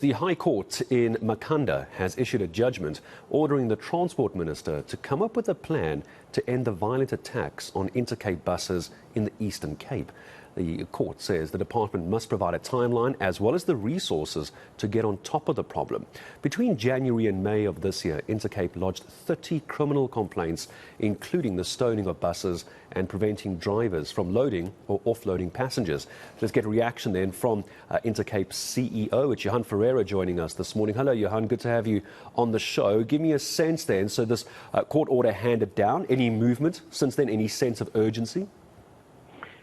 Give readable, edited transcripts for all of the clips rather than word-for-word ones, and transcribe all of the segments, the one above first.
The High Court in Makhanda has issued a judgment ordering the Transport Minister to come up with a plan to end the violent attacks on Intercape buses in the Eastern Cape. The court says the department must provide a timeline as well as the resources to get on top of the problem. Between January and May of this year, Intercape lodged 30 criminal complaints, including the stoning of buses and preventing drivers from loading or offloading passengers. Let's get a reaction then from Intercape CEO Johann Ferreira joining us this morning. Hello, Johann. Good to have you on the show. Give me a sense then. So this court order handed down. Any movement since then? Any sense of urgency?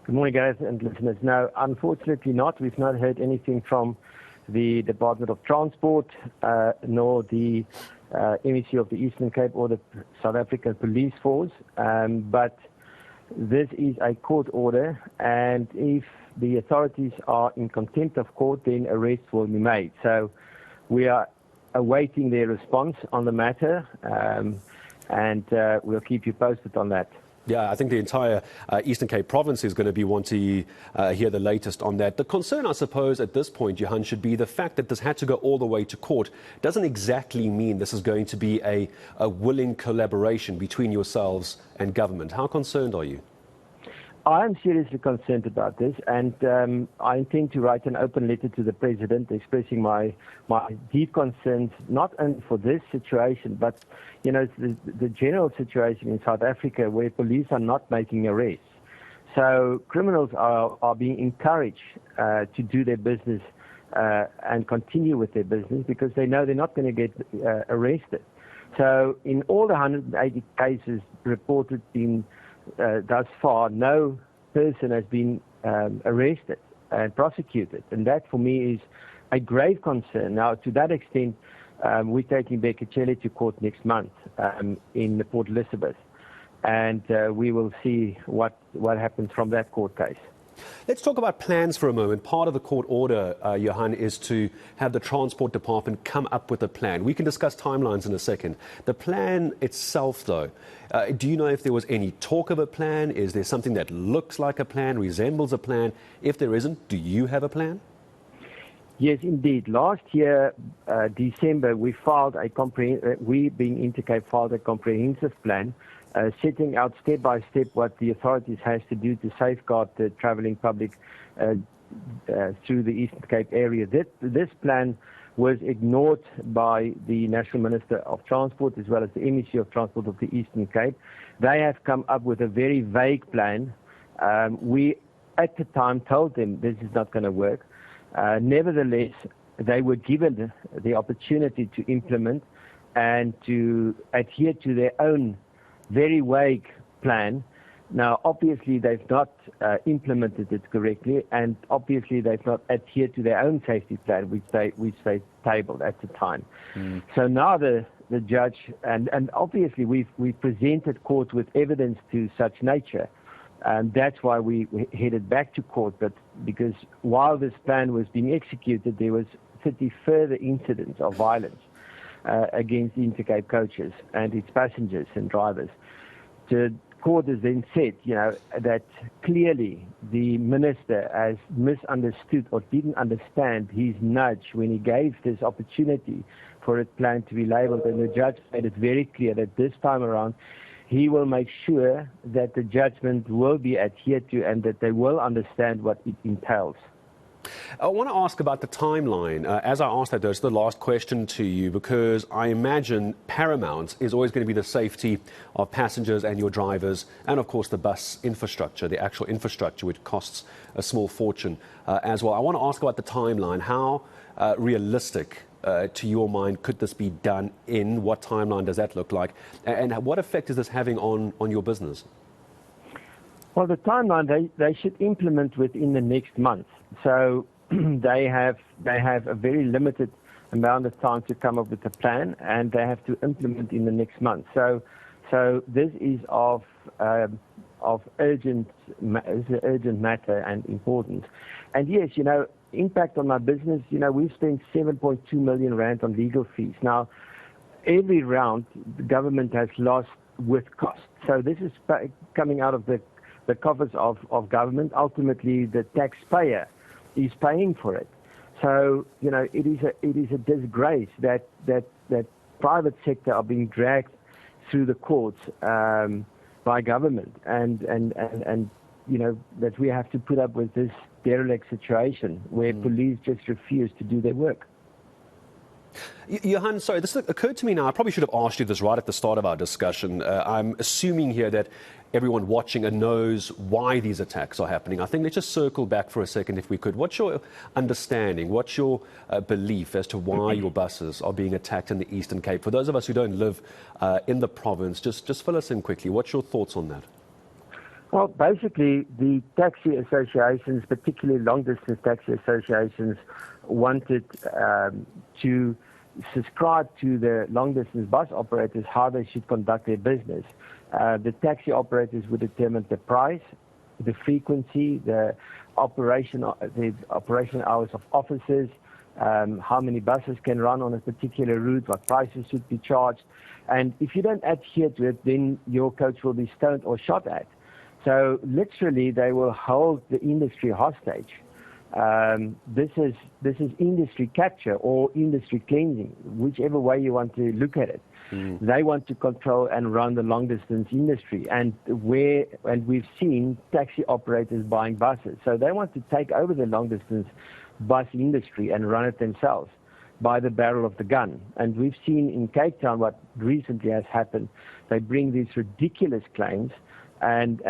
Good morning, guys and listeners. No, unfortunately not. We've not heard anything from the Department of Transport, nor the MEC of the Eastern Cape or the South African Police Force. But this is a court order, and if the authorities are in contempt of court, then arrests will be made. So we are awaiting their response on the matter, and we'll keep you posted on that. Yeah, I think the entire Eastern Cape province is going to be wanting to hear the latest on that. The concern, I suppose, at this point, Johann, should be the fact that this had to go all the way to court doesn't exactly mean this is going to be a willing collaboration between yourselves and government. How concerned are you? I am seriously concerned about this, and I intend to write an open letter to the President expressing my deep concerns, not only for this situation, but the general situation in South Africa where police are not making arrests. So criminals are being encouraged to do their business and continue with their business because they know they're not going to get arrested. So in all the 180 cases reported in thus far, no person has been arrested and prosecuted, and that for me is a grave concern. Now, to that extent, we're taking Bekachele to court next month in Port Elizabeth, and we will see what happens from that court case. Let's talk about plans for a moment. Part of the court order, Johann, is to have the Transport Department come up with a plan. We can discuss timelines in a second. The plan itself, though, do you know if there was any talk of a plan? Is there something that looks like a plan, resembles a plan? If there isn't, do you have a plan? Yes, indeed. Last year, December, we being Intercape, filed a comprehensive plan setting out step by step what the authorities has to do to safeguard the travelling public through the Eastern Cape area. This plan was ignored by the National Minister of Transport as well as the MEC of Transport of the Eastern Cape. They have come up with a very vague plan. We, at the time, told them this is not going to work. Nevertheless, they were given the opportunity to implement and to adhere to their own very vague plan. Now, obviously, they've not implemented it correctly, and obviously, they've not adhered to their own safety plan, which they tabled at the time. So now the judge, and obviously, we presented court with evidence to such nature, and that's why we headed back to court. But because while this plan was being executed, there was 30 further incidents of violence against Intercape coaches and its passengers and drivers. The court has then said, that clearly the minister has misunderstood or didn't understand his nudge when he gave this opportunity for a plan to be labelled, and the judge made it very clear that this time around he will make sure that the judgment will be adhered to and that they will understand what it entails. I want to ask about the timeline. As I asked that, that's the last question to you, because I imagine paramount is always going to be the safety of passengers and your drivers, and of course the bus infrastructure, the actual infrastructure, which costs a small fortune as well. I want to ask about the timeline. How realistic, to your mind, could this be done in? What timeline does that look like? And what effect is this having on your business? Well, the timeline, they should implement within the next month. So they have a very limited amount of time to come up with a plan, and they have to implement in the next month. So this is of urgent matter and importance. And yes, impact on my business. We've spent 7.2 million rand on legal fees. Now, every round the government has lost with cost. So this is coming out of the coffers of government. Ultimately, the taxpayer is paying for it. So, it is a disgrace that private sector are being dragged through the courts by government, and that we have to put up with this derelict situation where police just refuse to do their work. Johann, sorry, this occurred to me now. I probably should have asked you this right at the start of our discussion. I'm assuming here that everyone watching knows why these attacks are happening. I think let's just circle back for a second, if we could. What's your understanding? What's your belief as to why your buses are being attacked in the Eastern Cape? For those of us who don't live in the province, just fill us in quickly. What's your thoughts on that? Well, basically, the taxi associations, particularly long-distance taxi associations, wanted to subscribe to the long-distance bus operators how they should conduct their business. The taxi operators would determine the price, the frequency, the operation hours of officers, how many buses can run on a particular route, what prices should be charged. And if you don't adhere to it, then your coach will be stoned or shot at. So literally, they will hold the industry hostage. This is industry capture or industry cleansing, whichever way you want to look at it. They want to control and run the long-distance industry, and we've seen taxi operators buying buses. So they want to take over the long-distance bus industry and run it themselves by the barrel of the gun. And we've seen in Cape Town what recently has happened. They bring these ridiculous claims, and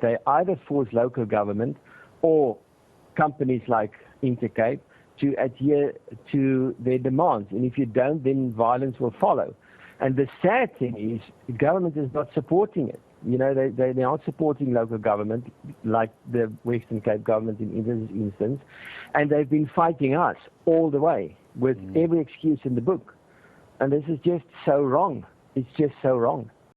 they either force local government or companies like Intercape to adhere to their demands. And if you don't, then violence will follow. And the sad thing is, the government is not supporting it. They aren't supporting local government, like the Western Cape government in this instance. And they've been fighting us all the way with every excuse in the book. And this is just so wrong. It's just so wrong.